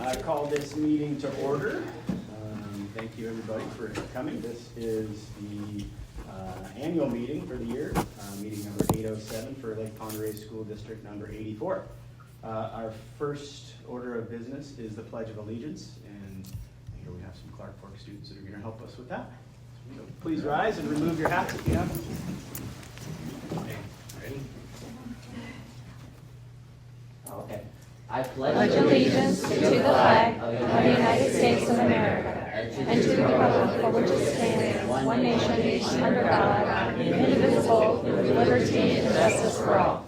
I call this meeting to order. Thank you everybody for coming. This is the annual meeting for the year, meeting number 807 for Lake Ponderay School District number 84. Our first order of business is the Pledge of Allegiance, and here we have some Clark Fork students that are going to help us with that. So please rise and remove your hats if you have them. Ready? Okay. I pledge allegiance to the flag of the United States of America and to the republic for which it stands, one nation, under God, indivisible, with liberty and justice for all.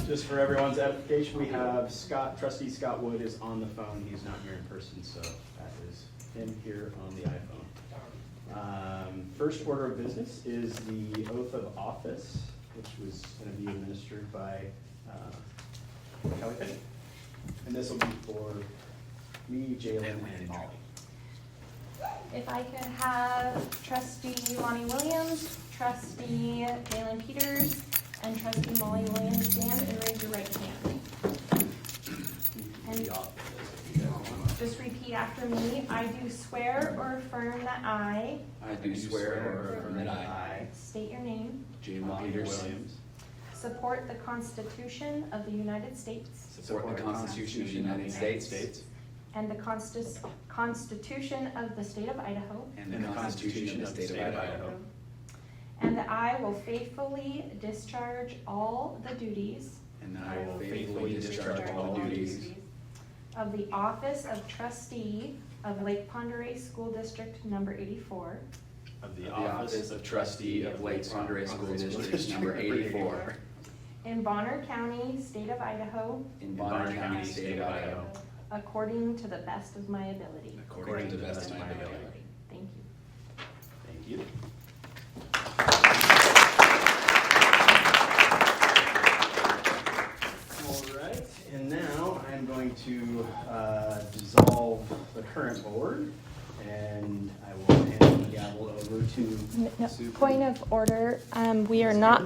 Just for everyone's edification, we have Trustee Scott Wood is on the phone. He's not here in person, so that is him here on the iPhone. First order of business is the oath of office, which was going to be administered by Kelly Finney. And this will be for me, Jalen, and Molly. If I could have Trustee Lonnie Williams, Trustee Jalen Peters, and Trustee Molly Williams stand and raise your right hand. And just repeat after me. I do swear or affirm that I do swear or affirm that I state your name, Jalen Williams, support the Constitution of the United States support the Constitution of the United States and the Constitution of the State of Idaho, and the Constitution of the State of Idaho, and that I will faithfully discharge all the duties and that I will faithfully discharge all the duties of the office of trustee of Lake Ponderay School District number 84 of the office of trustee of Lake Ponderay School District number 84 in Bonner County, State of Idaho, in Bonner County, State of Idaho, according to the best of my ability. according to the best of my ability. Thank you. Thank you. All right, and now I'm going to dissolve the current board, and I will hand the gavel over to Sue. Point of order, we are not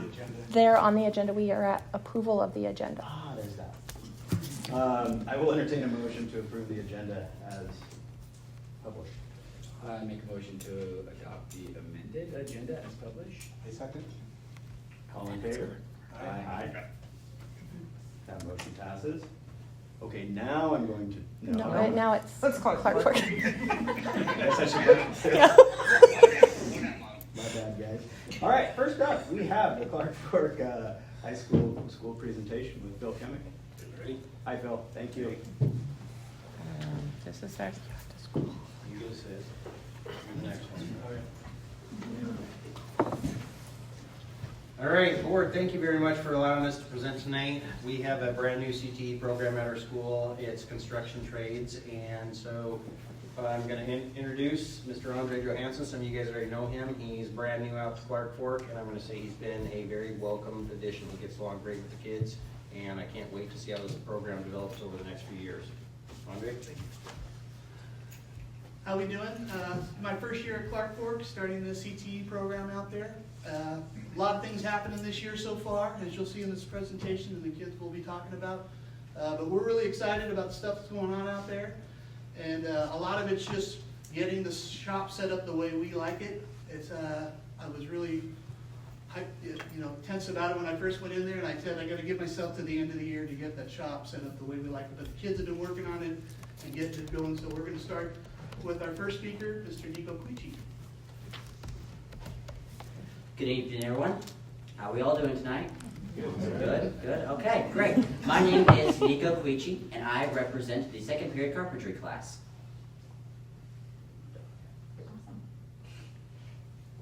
there on the agenda. We are at approval of the agenda. Ah, there's that. I will entertain a motion to approve the agenda as published. I make a motion to adopt the amended agenda as published. A second. All in favor? Aye. That motion passes. Okay, now I'm going to. No, right now it's Clark Fork. Yes, I should. Yeah. My bad, guys. All right, first up, we have the Clark Fork High School presentation with Phil Kemick. Ready? Hi, Phil. Thank you. This is our school. You go, sis. And the next one. All right, board, thank you very much for allowing us to present tonight. We have a brand new CTE program at our school. It's construction trades, and so I'm going to introduce Mr. Andre Johansson. Some of you guys already know him. He's brand new out to Clark Fork, and I'm going to say he's been a very welcomed addition. He gets along great with the kids, and I can't wait to see how this program develops over the next few years. Andre? How we doing? My first year at Clark Fork, starting the CTE program out there. A lot of things happening this year so far, as you'll see in this presentation and the kids will be talking about. But we're really excited about the stuff that's going on out there. And a lot of it's just getting the shop set up the way we like it. I was really tense about it when I first went in there, and I said I got to give myself to the end of the year to get that shop set up the way we like it. But the kids have been working on it and getting it going, so we're going to start with our first speaker, Mr. Nico Quici. Good evening, everyone. How are we all doing tonight? Good. Okay, great. My name is Nico Quici, and I represent the second period carpentry class.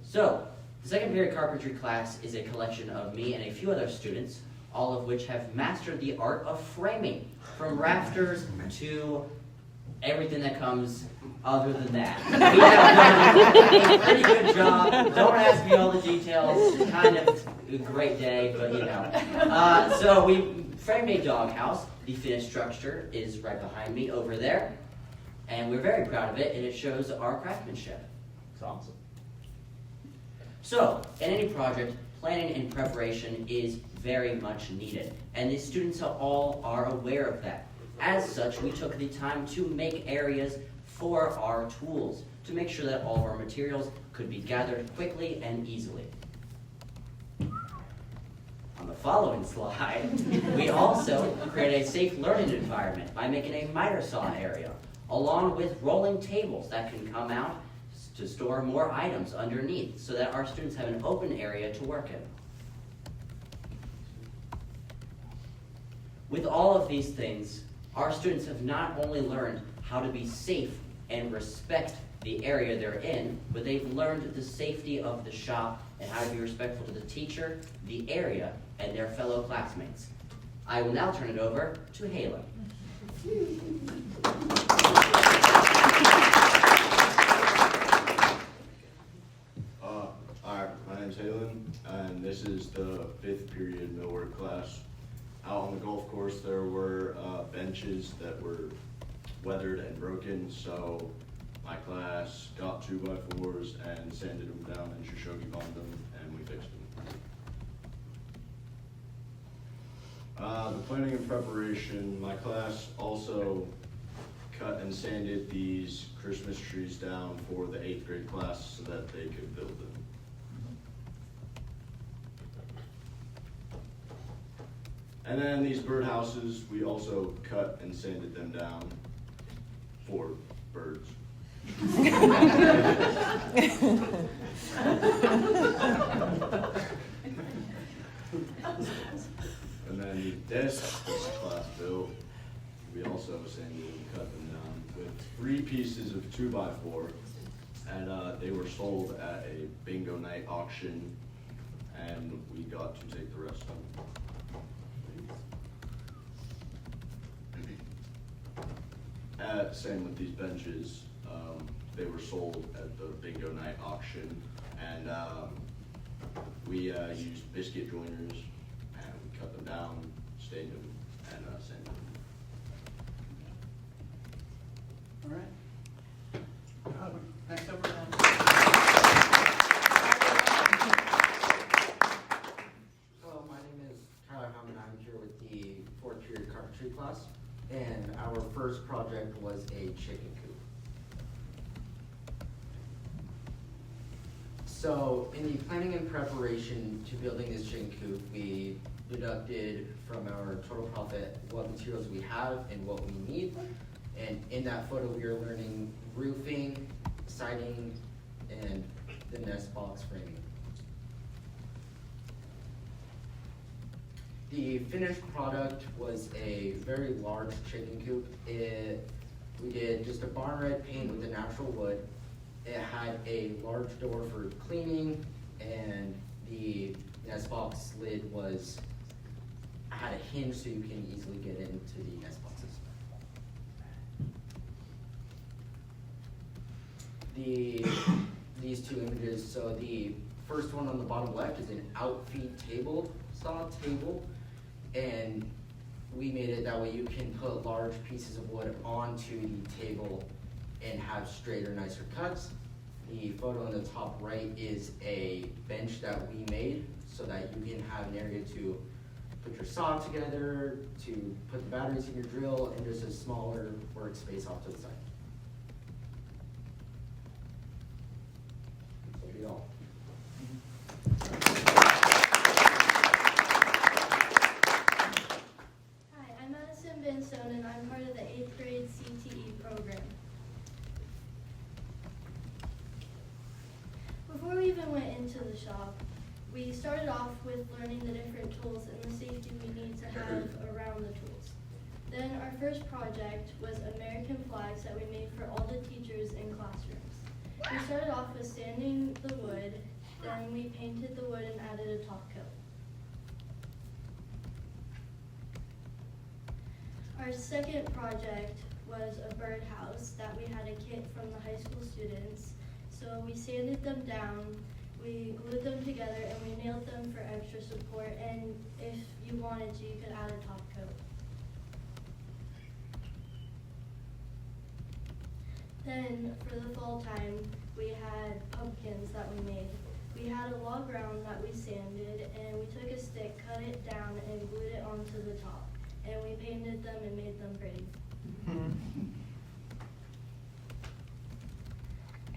So, the second period carpentry class is a collection of me and a few other students, all of which have mastered the art of framing, from rafters to everything that comes other than that. We have done a pretty good job. Don't ask me all the details. Kind of a great day, but you know. So we framed a doghouse. The finished structure is right behind me over there. And we're very proud of it, and it shows our craftsmanship. It's awesome. So, in any project, planning and preparation is very much needed, and the students all are aware of that. As such, we took the time to make areas for our tools, to make sure that all of our materials could be gathered quickly and easily. On the following slide, we also created a safe learning environment by making a miter saw area, along with rolling tables that can come out to store more items underneath, so that our students have an open area to work in. With all of these things, our students have not only learned how to be safe and respect the area they're in, but they've learned the safety of the shop and how to be respectful to the teacher, the area, and their fellow classmates. I will now turn it over to Haley. Hi, my name's Halen, and this is the 5th period millwork class. Out on the golf course, there were benches that were weathered and broken, so my class got 2x4s and sanded them down and shogi bombed them, and we fixed them. The planning and preparation, my class also cut and sanded these Christmas trees down for the 8th grade class so that they could build them. And then these birdhouses, we also cut and sanded them down for birds. And then the desks this class built, we also sanded and cut them down with 3 pieces of 2x4, and they were sold at a bingo night auction, and we got to take the rest home. Same with these benches, they were sold at the bingo night auction, and we used biscuit joiners, and we cut them down, stained them, and sanded them. All right. Next up, Hello, my name is Tyler Hammond. I'm here with the 4th period carpentry class, and our first project was a chicken coop. So in the planning and preparation to building this chicken coop, we deducted from our total profit what materials we have and what we need. And in that photo, we are learning roofing, siding, and the nest box framing. The finished product was a very large chicken coop. We did just a barn red paint with the natural wood. It had a large door for cleaning, and the nest box lid had a hinge so you can easily get into the nest boxes. These 2 images, so the first one on the bottom left is an outfeed saw table, and we made it that way you can put large pieces of wood onto the table and have straighter, nicer cuts. The photo on the top right is a bench that we made so that you can have an area to put your saw together, to put the batteries in your drill, and just a smaller workspace off to the side. That'll be all. Hi, I'm Madison Vinstone, and I'm part of the 8th grade CTE program. Before we even went into the shop, we started off with learning the different tools and the safety we need to have around the tools. Then our first project was American flags that we made for all the teachers in classrooms. We started off with sanding the wood, then we painted the wood and added a top coat. Our second project was a birdhouse that we had a kit from the high school students. So we sanded them down, we glued them together, and we nailed them for extra support, and if you wanted to, you could add a top coat. Then, for the fall time, we had pumpkins that we made. We had a log ground that we sanded, and we took a stick, cut it down, and glued it onto the top. And we painted them and made them pretty.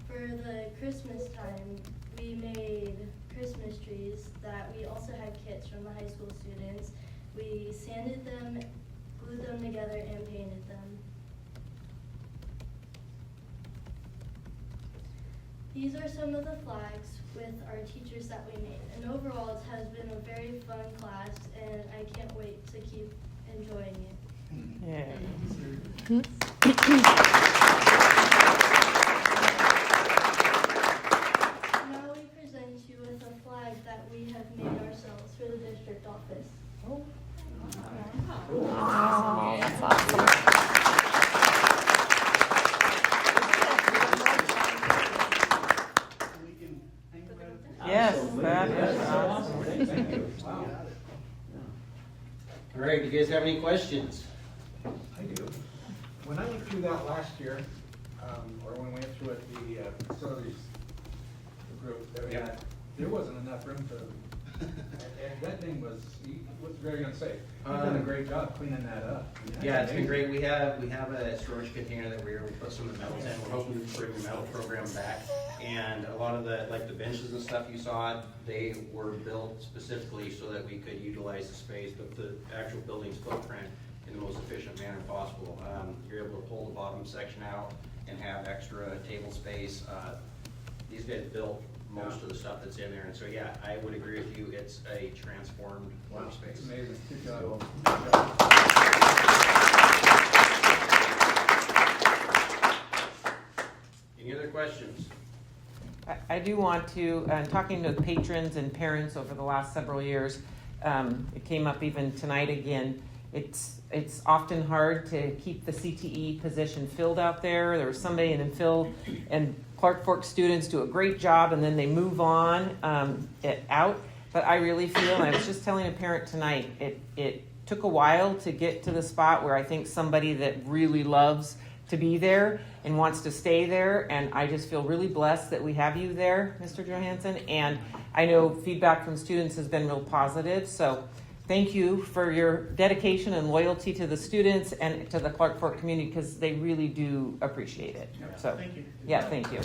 For the Christmas time, we made Christmas trees that we also had kits from the high school students. We sanded them, glued them together, and painted them. These are some of the flags with our teachers that we made. And overall, it has been a very fun class, and I can't wait to keep enjoying it. Yeah. Now we present you with a flag that we have made ourselves for the district office. Oh, that's awesome. We can hang it right up there. Yes, that is awesome. Thank you. Wow. All right, do you guys have any questions? I do. When I went through that last year, or when we went through it, the facilities group that we had, there wasn't enough room for them. And that thing was very unsafe. You've done a great job cleaning that up. Yeah, it's been great. We have a storage container that we put some of the metals in. We're hoping to bring the metal program back. And a lot of the benches and stuff you saw, they were built specifically so that we could utilize the space, the actual building's footprint in the most efficient manner possible. You're able to pull the bottom section out and have extra table space. These guys built most of the stuff that's in there, and so yeah, I would agree with you. It's a transformed workspace. It's amazing. Good job. Any other questions? I do want to, talking to patrons and parents over the last several years, it came up even tonight again. It's often hard to keep the CTE position filled out there. There was somebody in Phil and Clark Fork students do a great job and then they move on out. But I really feel, and I was just telling a parent tonight, it took a while to get to the spot where I think somebody that really loves to be there and wants to stay there. And I just feel really blessed that we have you there, Mr. Johansson. And I know feedback from students has been real positive. So thank you for your dedication and loyalty to the students and to the Clark Fork community, because they really do appreciate it. So, Thank you. yeah, thank you.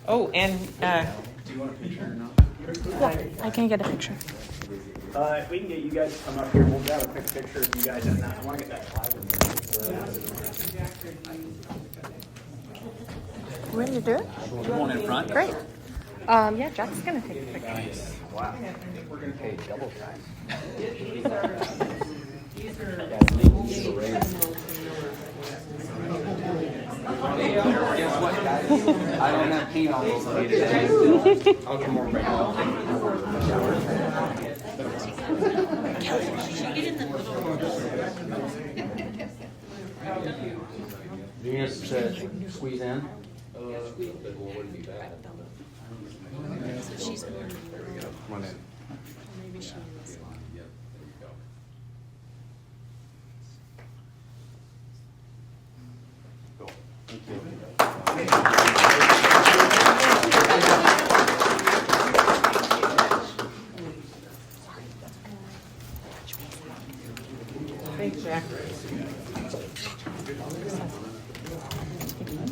Oh, and Do you want a picture or not? Yeah, I can get a picture. If we can get you guys to come up here, we'll grab a quick picture of you guys. And I want to get that flag in there. Ready to do it? One in front. Great. Yeah, Jack's gonna take a picture. Nice. Wow. We're going to pay double time. Guess what, guys? I don't have paint all over me today. I'll get more paint. Do you guys squeeze in? she's going. Come on in. Maybe she is. Cool. Thank you. Thanks, Jack.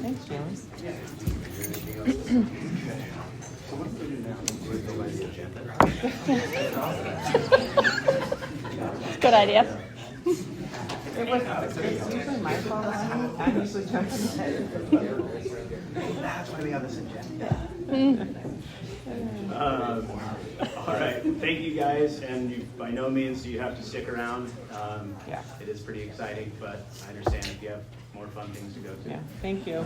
Thanks, James. Good idea. It's usually my fault. I usually jump ahead. That's why we have this agenda. All right, thank you guys, and by no means do you have to stick around. Yeah. It is pretty exciting, but I understand if you have more fun things to go to. Yeah, thank you.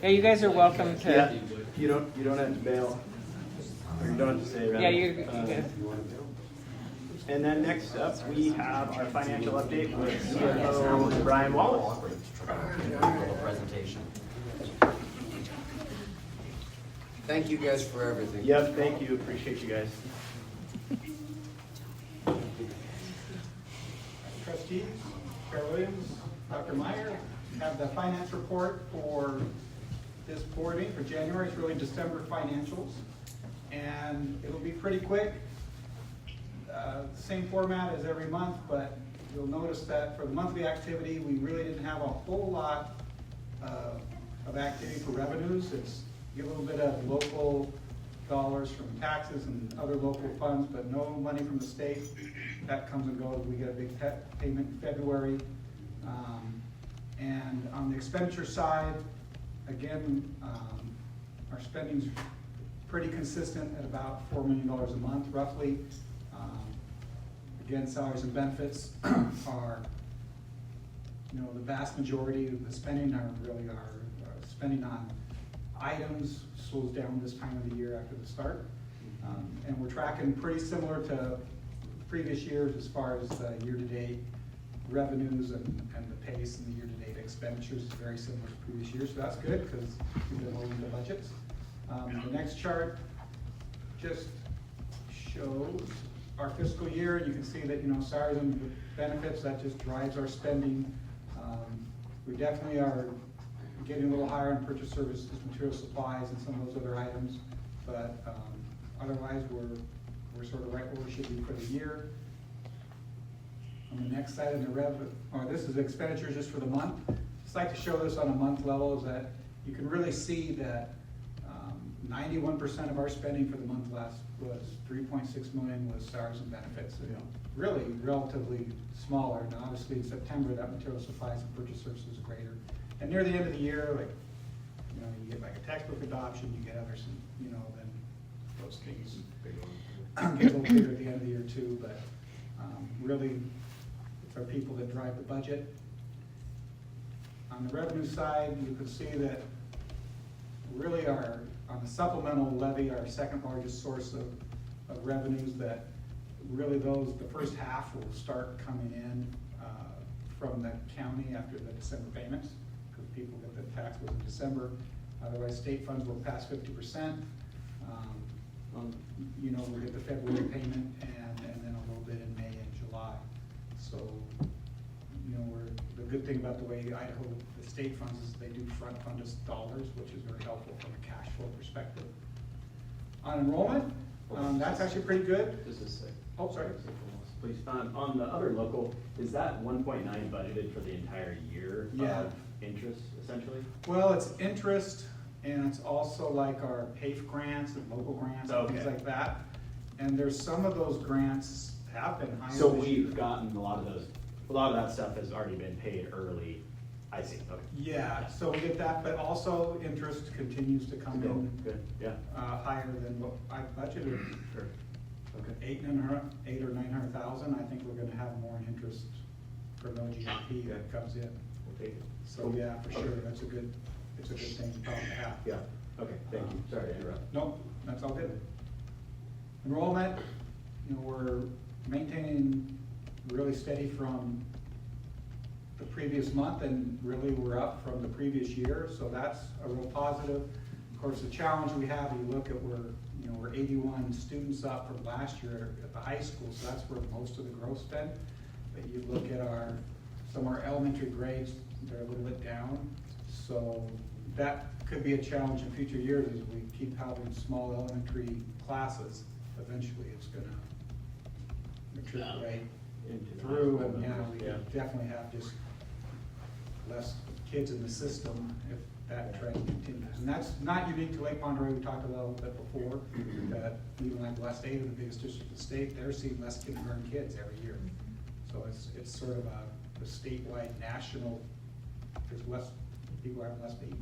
Yeah, you guys are welcome to. Yeah, you don't have to bail, or you don't have to stay around. Yeah, you're good. And then next up, we have our financial update with CFO Brian Wallace. Presentation. Thank you guys for everything. Yep, thank you, appreciate you guys. Dr. Meyer. Have the finance report for this board meeting for January. It's really December financials. And it'll be pretty quick. Same format as every month, but you'll notice that for the monthly activity, we really didn't have a whole lot of activity for revenues. It's get a little bit of local dollars from taxes and other local funds, but no money from the state. That comes and goes. We get a big payment in February. And on the expenditure side, again, our spending's pretty consistent at about $4 million a month, roughly. Again, salaries and benefits are, the vast majority of the spending are really spending on items slows down this time of the year after the start. And we're tracking pretty similar to previous years as far as the year-to-date revenues and the pace and the year-to-date expenditures is very similar to previous years, so that's good because we've been holding the budgets. The next chart just shows our fiscal year, and you can see that, salaries and benefits, that just drives our spending. We definitely are getting a little higher on purchase services, material supplies, and some of those other items, but otherwise we're sort of right where we should be for the year. On the next side of the this is expenditures just for the month. Just like to show this on a month level is that you can really see that 91% of our spending for the month last was $3.6 million was salaries and benefits. So, really relatively smaller. Now, obviously, in September, that material supplies and purchase services is greater. And near the end of the year, like, you get like a textbook adoption, you get other, then those things get a little bigger at the end of the year too. But really, it's our people that drive the budget. On the revenue side, you can see that really on the supplemental levy, our second largest source of revenues, that really the first half will start coming in from the county after the December payments, because people get the tax was in December. Otherwise, state funds will pass 50%. We'll get the February payment and then a little bit in May and July. So, the good thing about the way Idaho, the state funds is they do front fund us dollars, which is very helpful from a cash flow perspective. On enrollment, that's actually pretty good. This is sick. Oh, sorry. Please, on the other local, is that 1.9 budgeted for the entire year of interest, essentially? Well, it's interest, and it's also like our PAFE grants and local grants and things like that. And there's some of those grants have been higher. So we've gotten a lot of that stuff has already been paid early. I see, okay. Yeah, so we get that, but also interest continues to come in. Good, yeah. Higher than what I budgeted. Sure. Okay. 800 or 900,000. I think we're gonna have more in interest from OGP that comes in. We'll take it. So yeah, for sure, it's a good thing to probably have. Yeah, okay, thank you. Sorry to interrupt. Nope, that's all good. Enrollment, we're maintaining really steady from the previous month, and really we're up from the previous year, so that's a real positive. Of course, the challenge we have, you look at we're 81 students up from last year at the high school, so that's where most of the growth's been. But you look at some of our elementary grades, they're a little bit down, so that could be a challenge in future years as we keep having small elementary classes. Eventually, it's gonna matriculate through, and we definitely have just less kids in the system if that trend continues. And that's not unique to Lake Monterey. We talked about a little bit before that even like West Ada, the biggest district of the state, they're seeing less kindergarten kids every year. So it's sort of a statewide, national, there's less, people have less babies.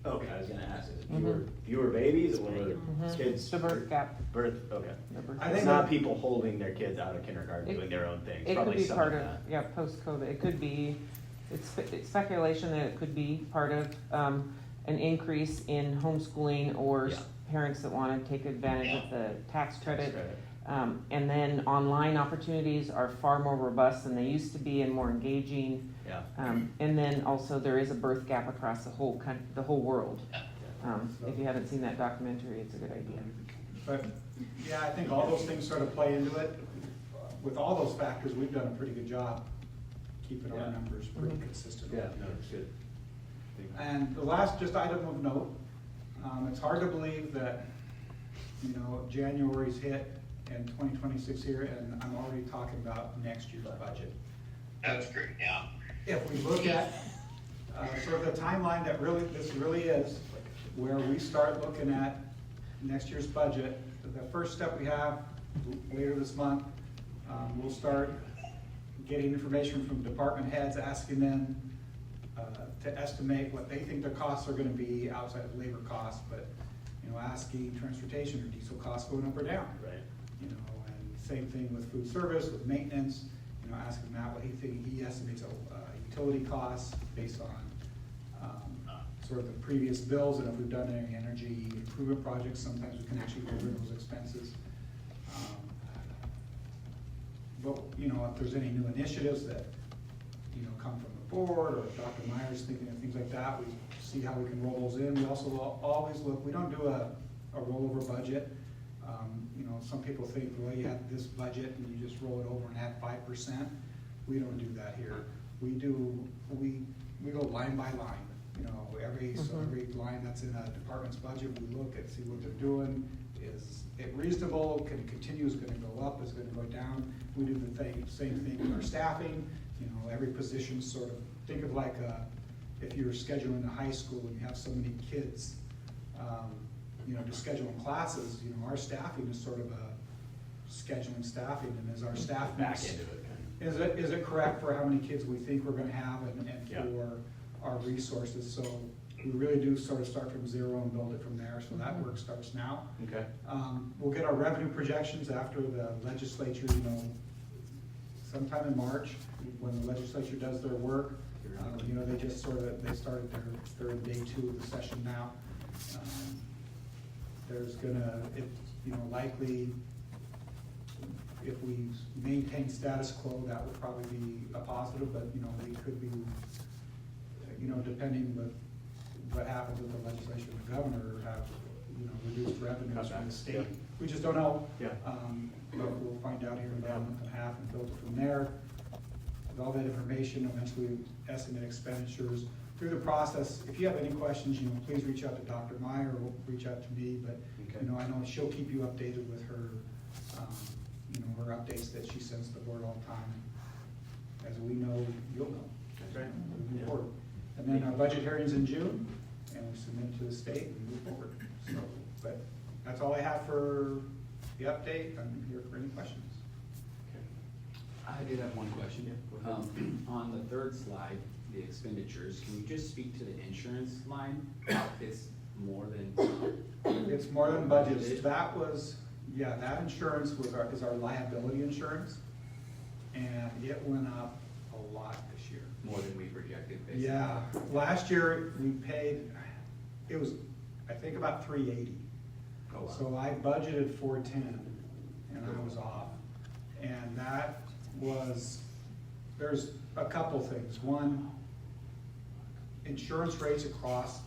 Okay, I was gonna ask, is it fewer babies or kids? The birth gap. Okay. I think it's not people holding their kids out of kindergarten doing their own things. It Probably could be some part of, that. post-COVID. It could be, it's speculation that it could be part of an increase in homeschooling or parents that want to take advantage of the tax credit. And then online opportunities are far more robust than they used to be and more engaging. Yeah. And then also there is a birth gap across the whole world. If you haven't seen that documentary, it's a good idea. But yeah, I think all those things sort of play into it. With all those factors, we've done a pretty good job keeping Yeah. our numbers pretty Mhm. consistent. Yeah, no, it's good. And the last just item of note, it's hard to believe that, January's hit and 2026 here, and I'm already talking about next year's budget. That's great, yeah. If we look at sort of the timeline that this really is, where we start looking at next year's budget, the first step we have later this month, we'll start getting information from department heads, asking them to estimate what they think their costs are gonna be outside of labor costs, but, asking transportation or diesel costs going up or down. Right. And same thing with food service, with maintenance, asking Matt what he estimates utility costs based on sort of the previous bills, and if we've done any energy improvement projects, sometimes we can actually cover those expenses. But, if there's any new initiatives that, come from the board, or if Dr. Meyer's thinking of things like that, we see how we can roll those in. We also always look, we don't do a rollover budget. Some people think, well, you have this budget and you just roll it over and add 5%. We don't do that here. We go line by line. So every line that's in a department's budget, we look at, see what they're doing. Is it reasonable? Can it continue? Is it gonna go up? Is it gonna go down? We do the same thing with our staffing. Every position sort of, think of like if you're scheduling a high school and you have so many kids, to schedule in classes, our staffing is sort of a scheduling staffing, and is our staff Back mix, into it. is it correct for how many kids we think we're gonna have and Yeah. for our resources? So we really do sort of start from zero and build it from there, so that work starts now. Okay. We'll get our revenue projections after the legislature, sometime in March, when the legislature does their work. They just they started they're in day 2 of the session now. There's gonna, likely, if we maintain status quo, that would probably be a positive, but, we could be, depending with what happens with the legislation, the governor have, reduced revenues from the state. Yeah. We just don't know. Yeah. But we'll find out here in about a month and a half and build it from there. With all that information, eventually estimate expenditures. Through the process, if you have any questions, please reach out to Dr. Meyer or reach out to me, but, Okay. I know she'll keep you updated with her, her updates that she sends to the board all the time. As we know, you'll know. That's right. Moving Yeah. forward. And then our budget hearing's in June, and we submit to the state and move forward. So, but that's all I have for the update. I'm here for any questions. I did have one question. Yeah, go ahead. On the third slide, the expenditures, can you just speak to the insurance line? It's more than, It's more than budgeted. That was, that insurance is our liability insurance, and it went up a lot this year. more than we projected, basically. Yeah, last year we paid, it was, I think about 380. Oh, wow. So I budgeted 410, and I was off. And that was, there's a couple things. One, insurance rates across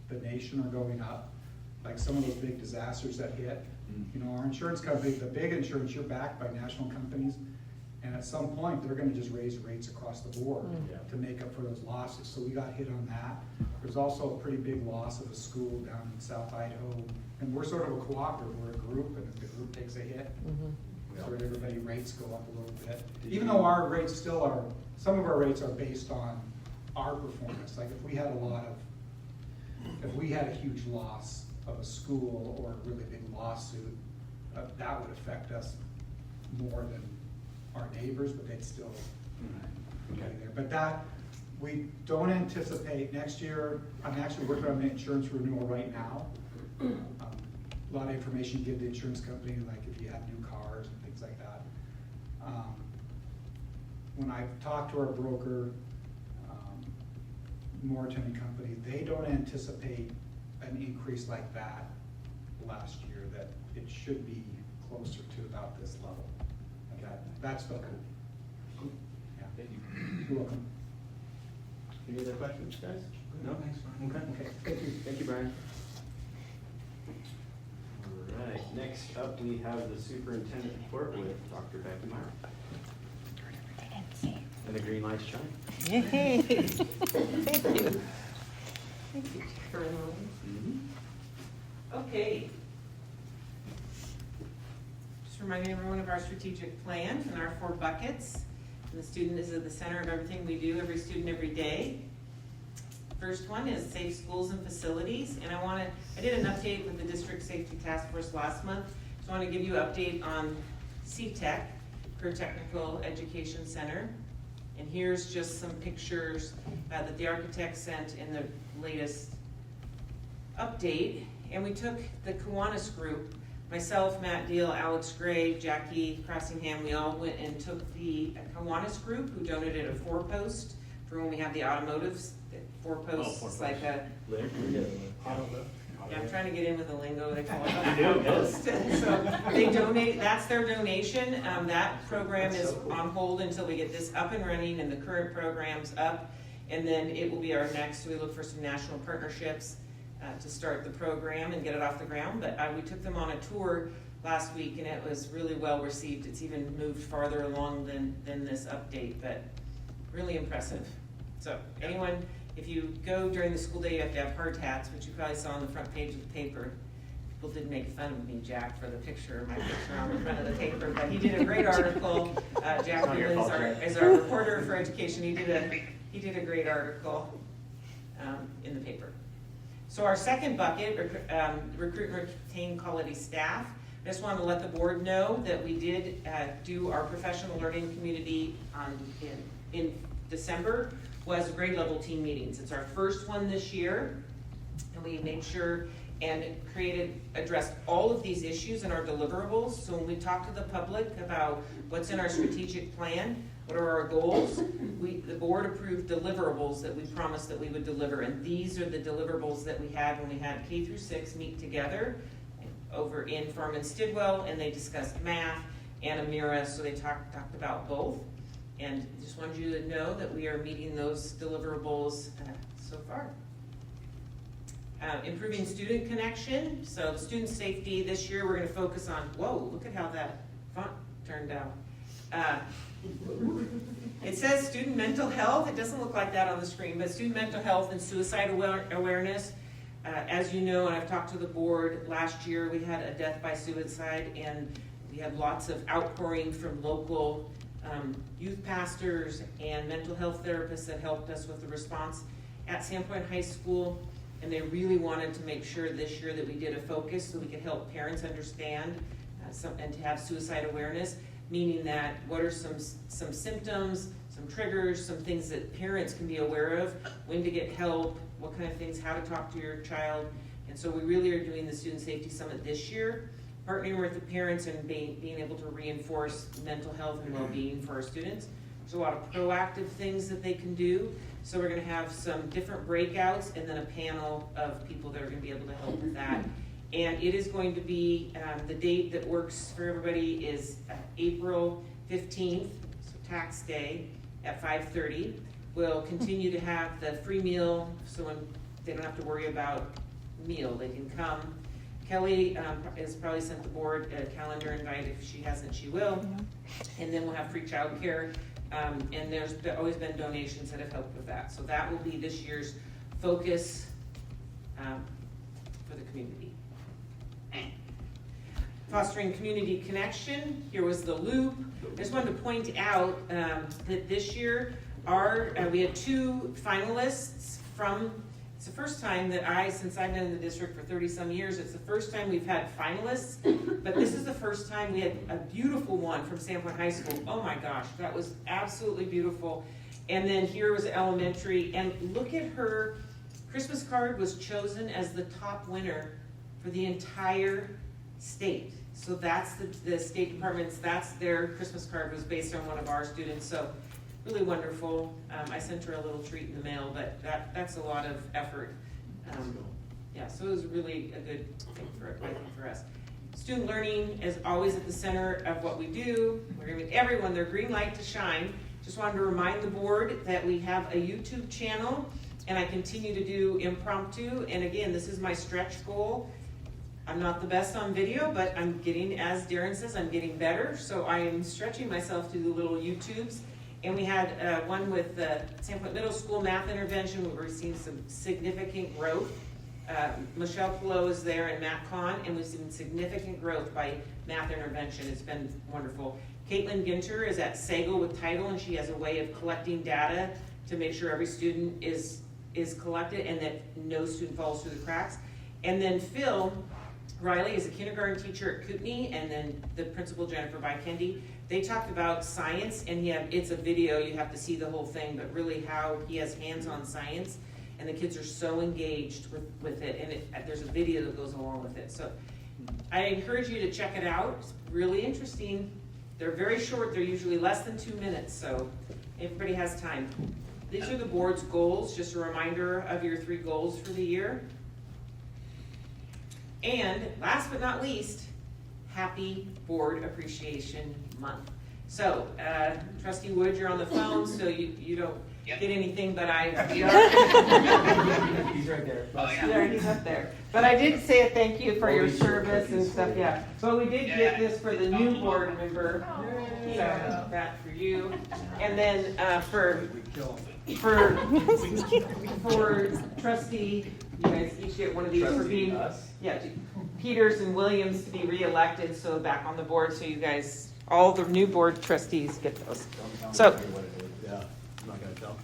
the nation are going up, like some of those big disasters that hit. Our insurance company, the big insurance, you're backed by national companies, and at some point, they're gonna just raise rates across the board to make up for those losses. So we got hit on that. There's also a pretty big loss of a school down in South Idaho, and we're sort of a cooperative, we're a group, and if the group takes a hit, sort of everybody rates go up a little bit. Even though our rates still are, some of our rates are based on our performance. Like if we had a huge loss of a school or a really big lawsuit, that would affect us more than our neighbors, but they'd still be there. But that, we don't anticipate next year. I'm actually working on the insurance renewal right now. A lot of information to give the insurance company, like if you have new cars and things like that. When I talked to our broker, Moritani Company, they don't anticipate an increase like that last year, that it should be closer to about this level. Okay, that's the hope. Yeah. Thank you. You're welcome. Any other questions, guys? No? Okay. Thank you. Thank you, Brian. All right, next up, we have the superintendent report with Dr. Becky Meyer. And the green lights shine. Yay. Thank you. Thank you, Caroline. Okay. Just reminding everyone of our strategic plan and our 4 buckets. And the student is at the center of everything we do, every student, every day. First one is safe schools and facilities. And I did an update with the District Safety Task Force last month. So I want to give you an update on CTEC, Career Technical Education Center. And here's just some pictures that the architect sent in the latest update. And we took the Kiwanis group, myself, Matt Deal, Alex Gray, Jackie Crossingham, we all went and took the Kiwanis group who donated a 4-post for when we have the automotives. 4 posts, it's like a, yeah, I'm trying to get in with the lingo, they call it a post. So they donate, that's their donation. That program is on hold until we get this up and running and the current program's up. And then it will be our next, we look for some national partnerships to start the program and get it off the ground. But we took them on a tour last week and it was really well received. It's even moved farther along than this update, but really impressive. So anyone, if you go during the school day, you have to have hard hats, which you probably saw on the front page of the paper. People did make fun of me, Jack, for the picture, my picture on the front of the paper, but he did a great article. Jack is our reporter for education. He did a great article in the paper. So our second bucket, recruit and retain quality staff. I just wanted to let the board know that we did do our professional learning community in December. Was grade level team meetings. It's our first one this year, and we made sure and addressed all of these issues in our deliverables. So when we talk to the public about what's in our strategic plan, what are our goals, the board approved deliverables that we promised that we would deliver, and these are the deliverables that we had when we had K through 6 meet together over in Furman Stidwell, and they discussed math and Amira, so they talked about both. And just wanted you to know that we are meeting those deliverables so far. Improving student connection. So student safety this year we're going to focus on, whoa, look at how that font turned out. It says student mental health. It doesn't look like that on the screen, but student mental health and suicide awareness. As you know, and I've talked to the board, last year we had a death by suicide and we had lots of outpouring from local youth pastors and mental health therapists that helped us with the response at Sandpoint High School, and they really wanted to make sure this year that we did a focus so we could help parents understand and to have suicide awareness, meaning that what are some symptoms, some triggers, some things that parents can be aware of, when to get help, what kind of things, how to talk to your child. And so we really are doing the Student Safety Summit this year, partnering with the parents and being able to reinforce mental health and well-being for our students. There's a lot of proactive things that they can do. So we're going to have some different breakouts and then a panel of people that are going to be able to help with that. And it is going to be, the date that works for everybody is April 15th, so tax day at 5:30. We'll continue to have the free meal, so when they don't have to worry about meal, they can come. Kelly has probably sent the board a calendar invite. If she hasn't, she will. And then we'll have free childcare. And there's always been donations that have helped with that. So that will be this year's focus for the community. Fostering community connection. Here was the loop. I just wanted to point out that this year we had 2 finalists from. It's the first time that since I've been in the district for 30 some years, it's the first time we've had finalists, but this is the first time we had a beautiful one from Sandpoint High School. Oh my gosh, that was absolutely beautiful. And then here was elementary, and look at her Christmas card was chosen as the top winner for the entire state. So that's the State Department's, that's their Christmas card was based on one of our students. So really wonderful. I sent her a little treat in the mail, but that's a lot of effort. Yeah, so it was really a good thing for us. Student learning is always at the center of what we do. We're going to make everyone their green light to shine. Just wanted to remind the board that we have a YouTube channel, and I continue to do impromptu. And again, this is my stretch goal. I'm not the best on video, but I'm getting, as Darren says, I'm getting better. So I am stretching myself to do little YouTubes. And we had one with the Sandpoint Middle School math intervention. We've seen some significant growth. Michelle Pillow is there and Matt Kahn, and we've seen significant growth by math intervention. It's been wonderful. Caitlin Ginter is at Sago with Title, and she has a way of collecting data to make sure every student is collected and that no student falls through the cracks. And then Phil Riley is a kindergarten teacher at Kootenai, and then the principal, Jennifer Bykendi. They talked about science, and it's a video, you have to see the whole thing, but really how he has hands-on science, and the kids are so engaged with it, and there's a video that goes along with it. So I encourage you to check it out. It's really interesting. They're very short. They're usually less than 2 minutes, so everybody has time. These are the board's goals, just a reminder of your 3 goals for the year. And last but not least, happy Board Appreciation Month. So, Trustee Wood, you're on the phone, so you don't get anything, but He's right there. Oh, yeah. Yeah, he's up there. But I did say a thank you for your service and stuff, yeah. But we did get this for the new board member. So, that for you. And then, for trustee, you guys each get one of these for being, Peters and Williams to be reelected, so back on the board, so you guys, all the new board trustees get those. So, Yeah, I'm not gonna tell.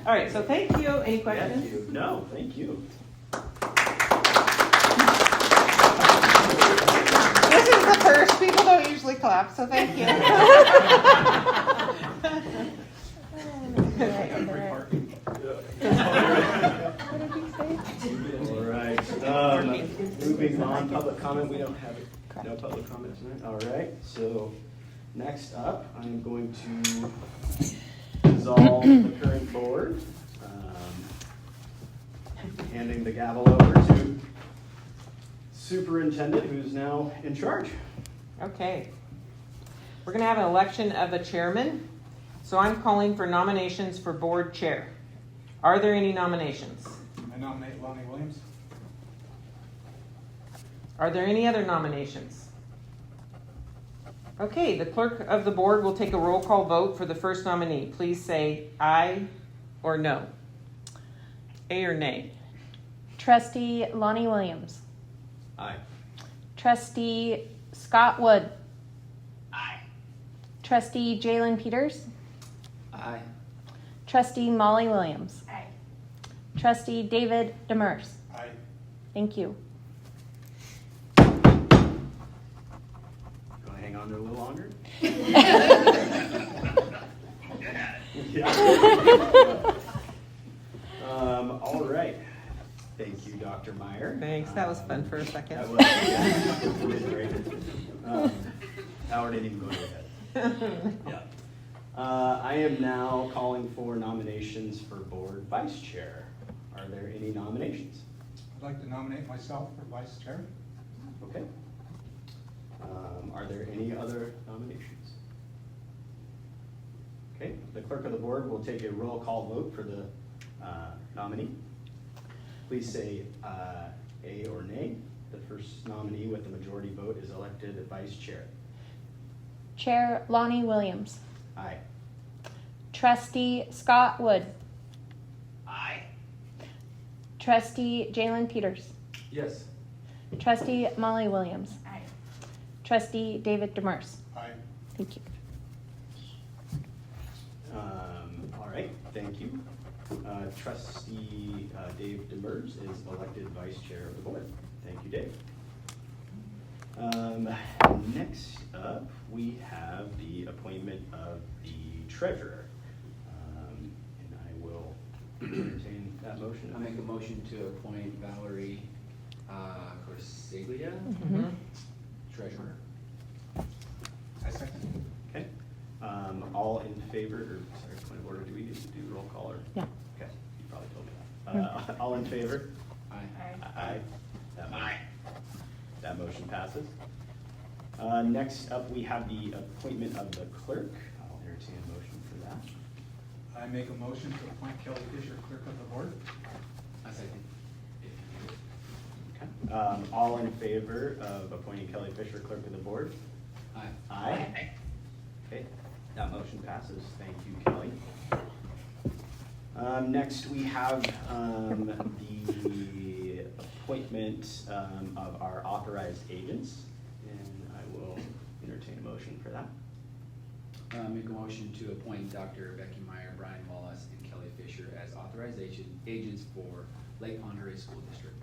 all right, so thank you. Any questions? Thank you. No, thank you. This is the first. People don't usually clap, so thank you. All right, moving on, public comment, we don't have no public comment tonight. All right, so next up, I'm going to dissolve the current board. Handing the gavel over to superintendent, who's now in charge. Okay. We're going to have an election of a chairman. So I'm calling for nominations for board chair. Are there any nominations? I nominate Lonnie Williams. Are there any other nominations? Okay, the clerk of the board will take a roll call vote for the first nominee. Please say aye or no. A or nay. Trustee Lonnie Williams. Aye. Trustee Scott Wood. Aye. Trustee Jalen Peters. Aye. Trustee Molly Williams. Aye. Trustee David Demers. Aye. Thank you. Want to hang on there a little longer? Yeah. All right. Thank you, Dr. Meyer. Thanks, that was fun for a second. That was, yeah, it was great. Howard didn't even go to bed. Yeah. I am now calling for nominations for board vice chair. Are there any nominations? I'd like to nominate myself for vice chair. Okay. Are there any other nominations? Okay, the clerk of the board will take a roll call vote for the nominee. Please say A or nay. The first nominee with the majority vote is elected vice chair. Chair Lonnie Williams. Aye. Trustee Scott Wood. Aye. Trustee Jalen Peters. Yes. Trustee Molly Williams. Aye. Trustee David Demers. Aye. Thank you. All right, thank you. Trustee Dave Demers is elected vice chair of the board. Thank you, Dave. Next up, we have the appointment of the treasurer. And I will entertain that motion. I make a motion to appoint Valerie Corsaglia, treasurer. I second. Okay. All in favor, or sorry, point of order, do we need to do roll call or? Yeah. Okay, you probably told me that. All in favor? Aye. Aye. Aye. That motion passes. Next up, we have the appointment of the clerk. I'll entertain a motion for that. I make a motion to appoint Kelly Fisher clerk of the board. I second. Okay. All in favor of appointing Kelly Fisher clerk of the board? Aye. Aye. Okay. That motion passes. Thank you, Kelly. Next, we have the appointment of our authorized agents, and I will entertain a motion for that. Make a motion to appoint Dr. Becky Meyer, Brian Wallace, and Kelly Fisher as authorized agents for Lake Monterey School District.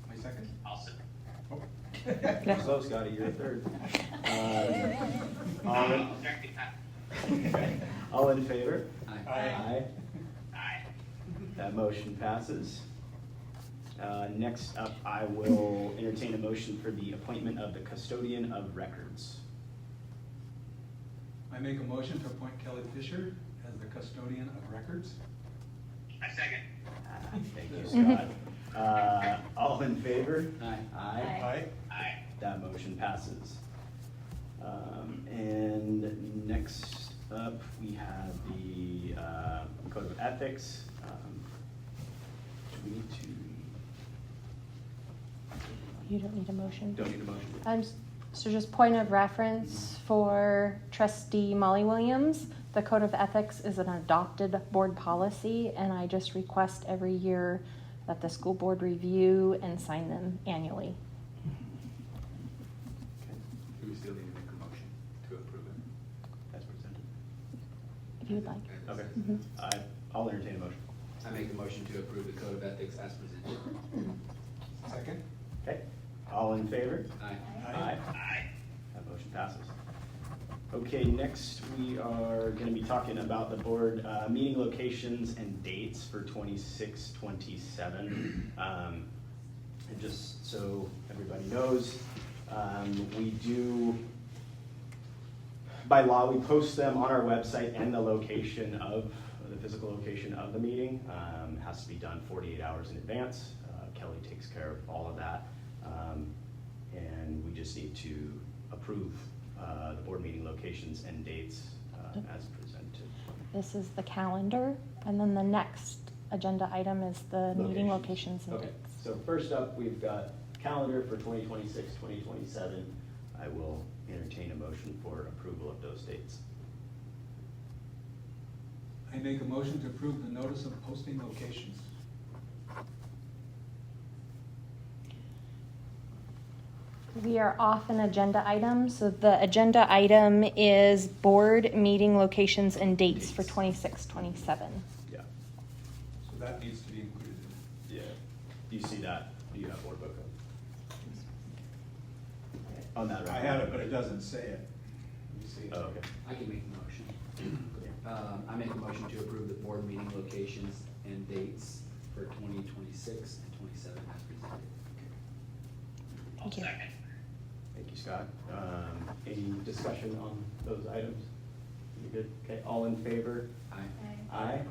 My second? I'll second. So, Scotty, you're third. All in favor? Aye. Aye. Aye. That motion passes. Next up, I will entertain a motion for the appointment of the custodian of records. I make a motion to appoint Kelly Fisher as the custodian of records. I second. Thank you, Scott. All in favor? Aye. Aye. Aye. That motion passes. And next up, we have the Code of Ethics. Do we need to? You don't need a motion. Don't need a motion. So just point of reference for trustee Molly Williams, the Code of Ethics is an adopted board policy, and I just request every year that the school board review and sign them annually. Do we still need to make a motion to approve it? That's presented. If you'd like. Okay. Mhm. I'll entertain a motion. I make a motion to approve the Code of Ethics as presented. Second? Okay. All in favor? Aye. Aye. Aye. That motion passes. Okay, next we are going to be talking about the board meeting locations and dates for 26-27. And just so everybody knows, we do, by law, we post them on our website, and the location of, the physical location of the meeting has to be done 48 hours in advance. Kelly takes care of all of that. And we just need to approve the board meeting locations and dates as presented. This is the calendar, and then the next agenda item is the meeting locations and Okay, dates. so first up, we've got calendar for 2026, 2027. I will entertain a motion for approval of those dates. I make a motion to approve the notice of posting locations. We are off an agenda item, so the agenda item is board meeting locations and dates for 26, 27. Yeah. So that needs to be included in Yeah. Do you see that? Do you have board book on that? it. I had it, but it doesn't say it. Let me see. Oh, okay. I can make the motion. I make a motion to approve the board meeting locations and dates for 2026 and 27 as presented. I'll Thank you. second. Thank you, Scott. Any discussion on those items? You good? Okay, all in favor? Aye. Aye.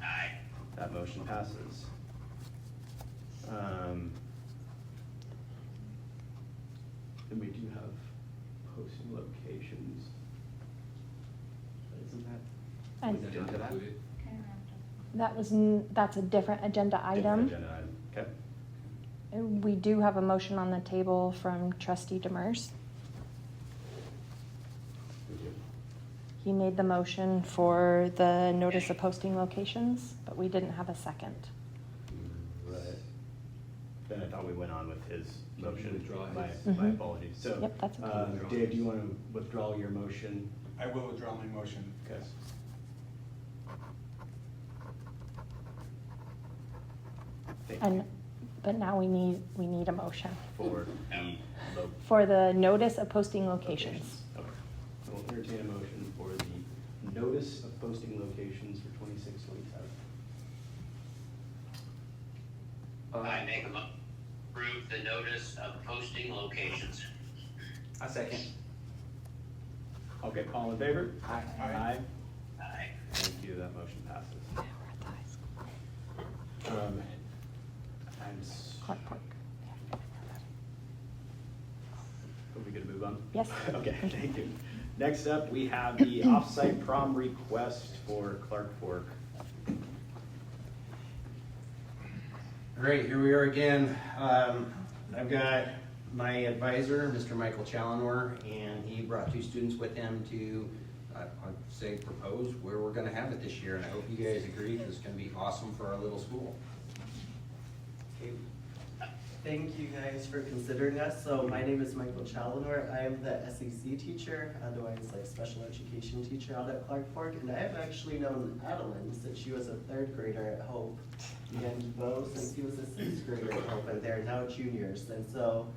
Aye. That motion passes. Then we do have posting locations. But isn't that? And Was that not included? that's a different agenda item. Different agenda item, okay. And we do have a motion on the table from trustee Demers. We do. He made the motion for the notice of posting locations, but we didn't have a second. Right. Then I thought we went on with his Can you motion. withdraw My his? Mhm. apologies. So, Yep, that's okay. Dave, do you want to withdraw your motion? I will withdraw my motion. Okay. Thank you. But now we need a motion For the for the notice of posting locations. Okay. I will entertain a motion for the notice of posting locations for 26, 27. I make a motion to approve the notice of posting locations. I second. Okay, all in favor? Aye. Aye. Aye. Thank you, that motion passes. And Clark Park. are we gonna move on? Yes. Okay, thank you. Next up, we have the off-site prom request for Clark Fork. All right, here we are again. I've got my advisor, Mr. Michael Challenor, and he brought two students with him to I'd say propose where we're gonna have it this year, and I hope you guys agree, because it's gonna be awesome for our little school. Thank you guys for considering us. So my name is Michael Challenor. I am the SEC teacher, otherwise like special education teacher out at Clark Fork. And I have actually known Adeline since she was a 3rd grader at Hope, and Bo since he was a 6th grader at Hope, and they're now juniors. And so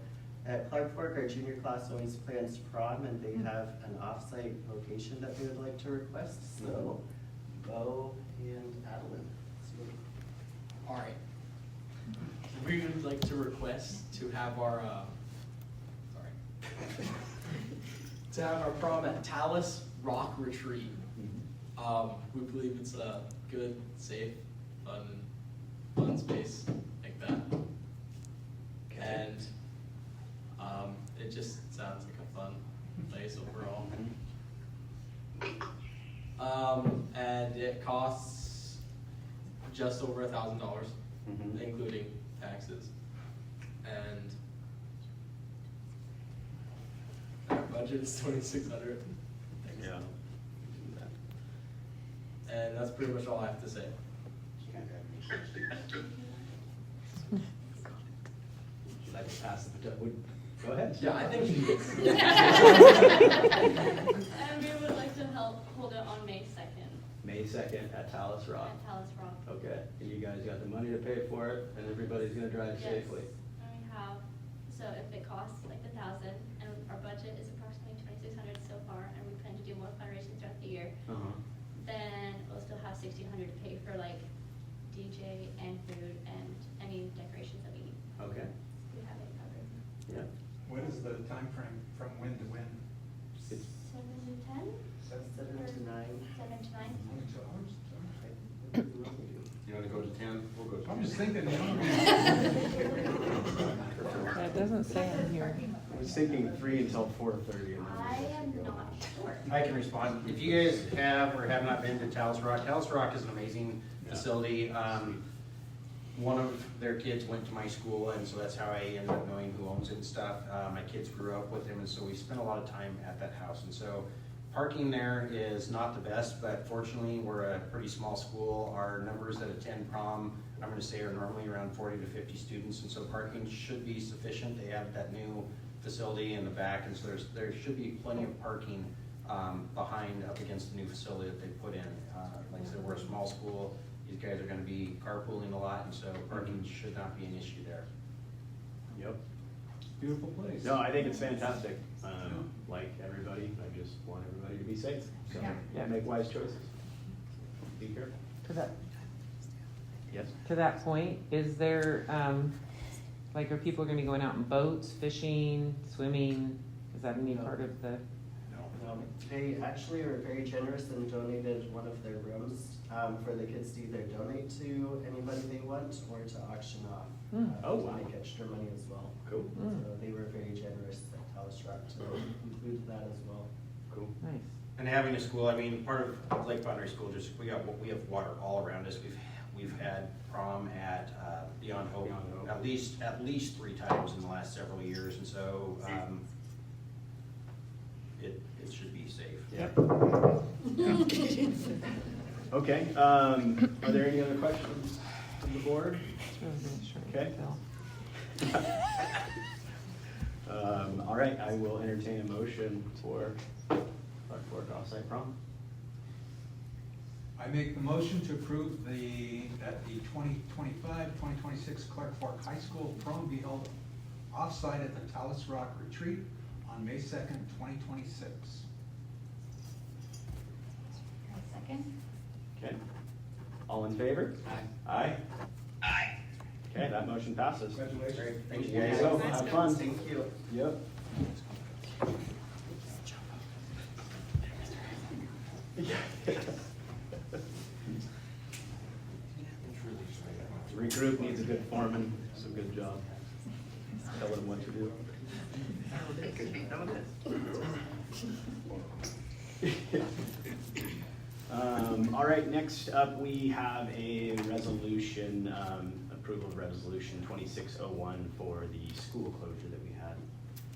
at Clark Fork, our junior class always plans prom, and they have an off-site location that they would like to request. So Bo and Adeline. All right. We would like to request to have our, to have our prom at Talus Rock Retreat. We believe it's a good, safe, fun space like that. And it just sounds like a fun place overall. And it costs just over $1,000, including taxes. And our budget is $2,600. Yeah. And that's pretty much all I have to say. Should I just pass the baton? Go ahead. Yeah, I think you And we would like to help hold it on May 2nd. May 2nd at Talus Rock. At Talus Rock. Okay, and you guys got the money to pay for it, and everybody's gonna drive Yes. safely. And we have, so if it costs like $1,000, and our budget is approximately $2,600 so far, and we plan to do more fundraising throughout the year, then we'll still have $1,600 to pay for like DJ and food and any decorations that we need. Okay. We have it covered. Yeah. What is the time frame from when to when? 7 to 10? 7 to 9. 7 to 9. Only 2 hours? You wanna go to 10? We'll go to 10. I'm just thinking, you know. That doesn't say in here. I was thinking 3 until 4:30. I am not sure. I can respond. If you guys have or have not been to Talus Rock is an amazing facility. One of their kids went to my school, and so that's how I ended up knowing who owns it and stuff. My kids grew up with him, and so we spent a lot of time at that house. And so parking there is not the best, but fortunately, we're a pretty small school. Our numbers that attend prom, I'm gonna say, are normally around 40 to 50 students, and so parking should be sufficient. They have that new facility in the back, and so there should be plenty of parking behind up against the new facility that they put in. Like I said, we're a small school. These guys are gonna be carpooling a lot, and so parking should not be an issue there. Yep. Beautiful place. No, I think it's fantastic. Like everybody, I just want everybody to be safe. So, yeah, make wise choices. Be careful. Yes? To that point, is there, like, are people gonna be going out in boats, fishing, swimming? Is that any part of the? They actually were very generous and donated one of their rooms for the kids to either donate to anybody they want or to auction off. Oh, wow. To make extra money as well. Cool. So they were very generous at Talus Rock to include that as well. Cool. Nice. And having a school, I mean, part of Lake Boundary School District, we have water all around us. We've had prom at Beyond Hope at least 3 times in the last several years, and so it should be safe. Yeah. Okay, are there any other questions from the board? Okay. All right, I will entertain a motion for Clark Fork offsite prom. I make the motion to approve that the 2025-2026 Clark Fork High School prom be held off-site at the Talus Rock Retreat on May 2nd, 2026. Second. Okay. All in favor? Aye. Aye. Okay, that motion passes. Congratulations. Thank you There guys. you go. Have fun. Thank you. Yep. Regroup needs a good foreman, so good job. Tell them what to do. All right, next up, we have a resolution, approval of resolution 2601 for the school closure that we had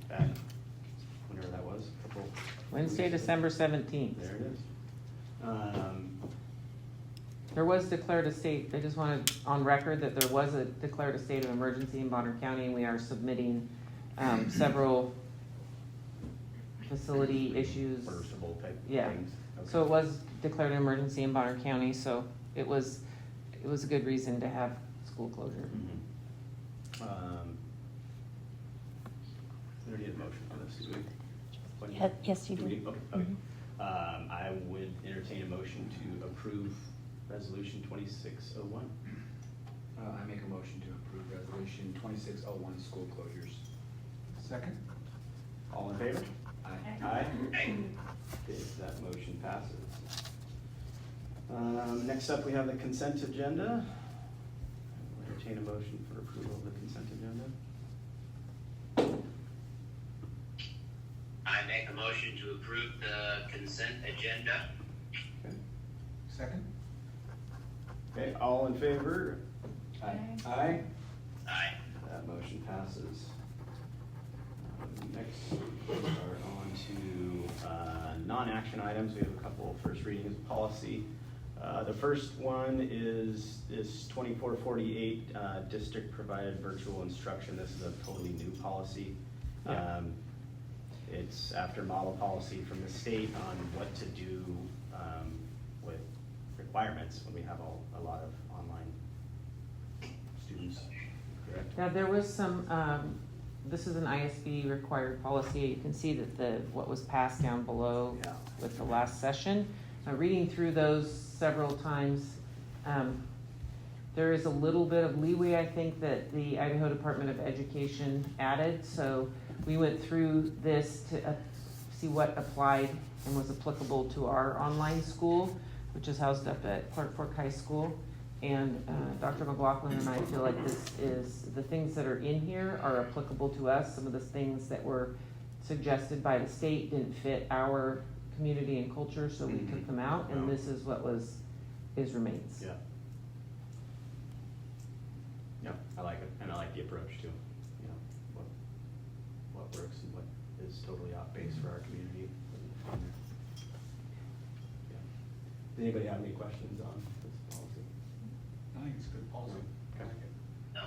back, whenever that was, a couple Wednesday, December 17th. There it is. There was declared a state, I just wanted on record that there was a declared a state of emergency in Bonner County, and we are submitting several facility issues. Reversible type Yeah. things. Okay. So it was declared an emergency in Bonner County, so it was a good reason to have school closure. We don't need a motion for this, do we? What do you- Yes, you do. we? Okay. I would entertain a motion to approve resolution 2601. I make a motion to approve resolution 2601, school closures. Second? All in favor? Aye. Aye. Okay, that motion passes. Next up, we have the consent agenda. I will entertain a motion for approval of the consent agenda. I make a motion to approve the consent agenda. Okay. Second? Okay, all in favor? Aye. Aye. Aye. That motion passes. Next, we are on to non-action items. We have a couple of first readings of policy. The first one is 2448, district-provided virtual instruction. This is a totally new policy. Yeah. It's after model policy from the state on what to do with requirements when we have a lot of online students, correct? Yeah, there was some, this is an ISB required policy. You can see that what was passed down below Yeah. with the last session. Reading through those several times, there is a little bit of leeway, I think, that the Idaho Department of Education added. So we went through this to see what applied and was applicable to our online school, which is housed up at Clark Fork High School. And Dr. McLaughlin and I feel like this is, the things that are in here are applicable to us. Some of the things that were suggested by the state didn't fit our community and culture, so we took them out, and this is what remains. Yeah. Yeah, I like it, and I like the approach too. You know, what works and what is totally off base for our community. Yeah. Does anybody have any questions on this policy? I think it's a good policy. Okay. No.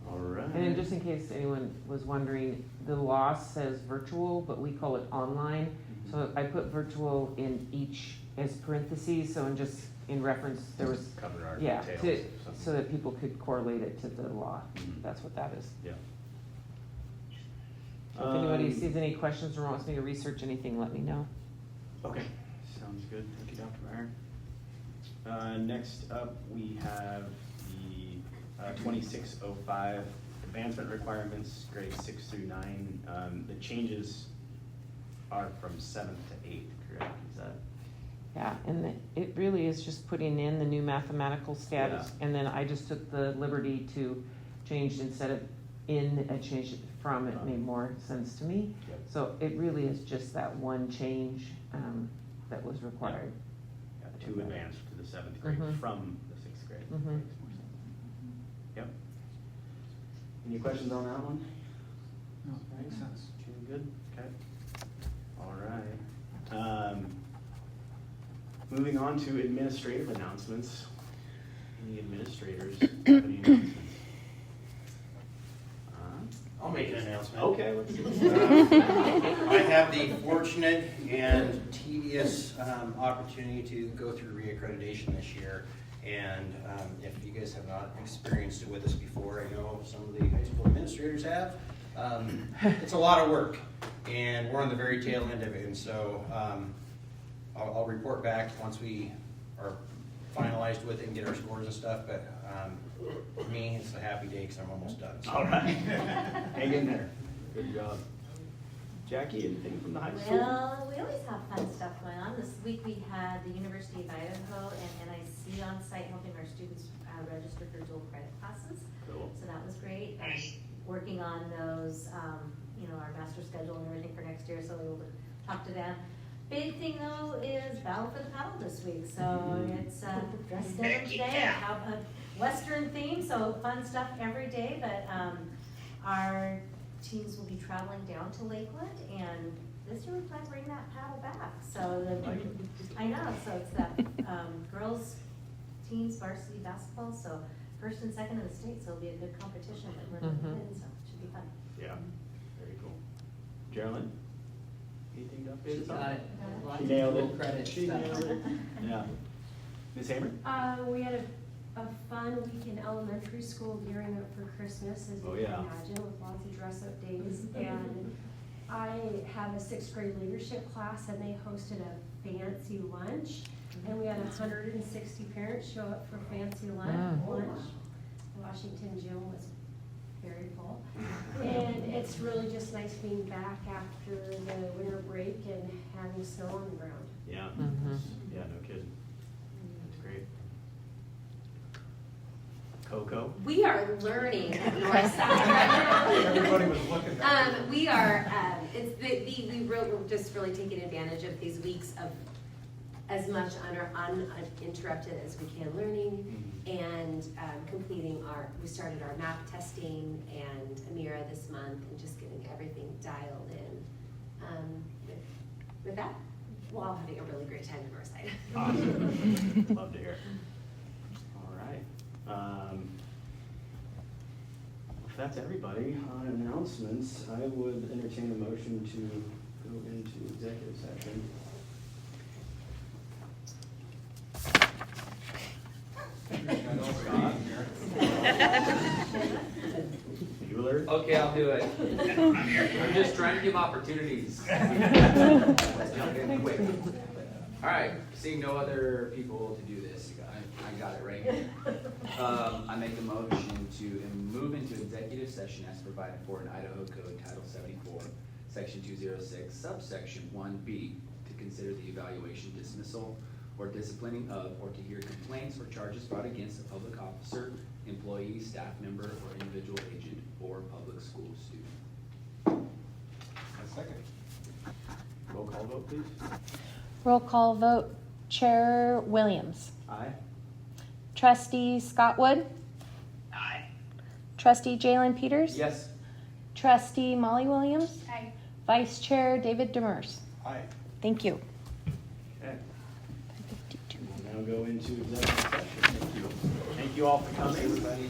All right. And then just in case anyone was wondering, the law says virtual, but we call it online. So I put virtual in each as parentheses, so in reference, there was, Cover our yeah, details to, of something. so that people could correlate it to the law. Mhm. That's what that is. Yeah. So if anybody sees any questions or wants me to research anything, let me know. Okay, sounds good. Thank you, Dr. Meyer. Next up, we have the 2605 advancement requirements, grades 6 through 9. The changes are from 7th to 8th, correct? Is that? Yeah, and it really is just putting in the new mathematical status, and then I just took the liberty to change instead of in, I changed it from, it made more sense to me. Yep. So it really is just that one change that was required. Yeah, to advance to the 7th grade Mhm. from the 6th grade. Mhm. Makes more sense. Yep. Any questions on that one? No, makes sense. Feeling good? Okay. All right. Moving on to administrative announcements. Any administrators have any announcements? I'll make an announcement. Okay, let's do I have the fortunate and tedious opportunity to go through reaccreditation this year. And if you guys have not experienced it with us before, I know some of the high school administrators have. It's a lot of work, and we're on the very tail end of it. And so I'll report back once we are finalized with it and get our scores and stuff. But for me, it's a happy day because I'm almost done. So. All right. Hang in there. Good job. Jackie, anything from the high school? Well, we always have fun stuff going on. This week we had the University of Idaho and NIC on site helping our students register for dual credit classes. Cool. So that was great. Working on those, our master schedule and everything for next year, so we will talk to them. Big thing though is Battle for the Paddle this week, so it's dress denim today, have a Western theme, so fun stuff every day. But our teams will be traveling down to Lakeland, and this year we plan to bring that paddle back. So I know, so it's that girls teams varsity basketball, so first and second in the state, so it'll be a good competition that we're going to win, so it should be fun. Yeah, very cool. Geraldine? Anything to update us on? Got it. She nailed it. Credit. She nailed it. Yeah. Ms. Hamer? We had a fun week in elementary school gearing up for Christmas, as you Oh, can yeah. imagine, with lots of dress-up days. And I have a sixth grade leadership class, and they hosted a fancy lunch. And we had 160 parents show up for fancy lunch. Washington gym was very full. And it's really just nice being back after the winter break and having snow on the ground. Yeah. Yeah, no kidding. That's great. Coco? We are learning at Northside. Everybody was looking at We are, we're just really taking advantage of these weeks of as much uninterrupted as we can learning and completing we started our map testing and Amira this month and just getting everything dialed in. With that, we're all having a really great time at Northside. Awesome. Love to hear. All right. If that's everybody on announcements, I would entertain a motion to go into executive session. Bueller? Okay, I'll do it. I'm just trying to give opportunities. Let's jump in quick. All right, seeing no other people to do this, I got it right here. I make a motion to move into executive session as provided for in Idaho Code Title 74, Section 206, subsection 1B, to consider the evaluation, dismissal, or disciplining of, or to hear complaints or charges brought against a public officer, employee, staff member, or individual agent, or public school student. A second. Roll call vote, please. Roll call vote, Chair Williams. Aye. Trustee Scott Wood. Aye. Trustee Jalen Peters. Yes. Trustee Molly Williams. Aye. Vice Chair David Demers. Aye. Thank you. Okay. We'll now go into executive session. Thank you. Thank you all for coming. Everybody.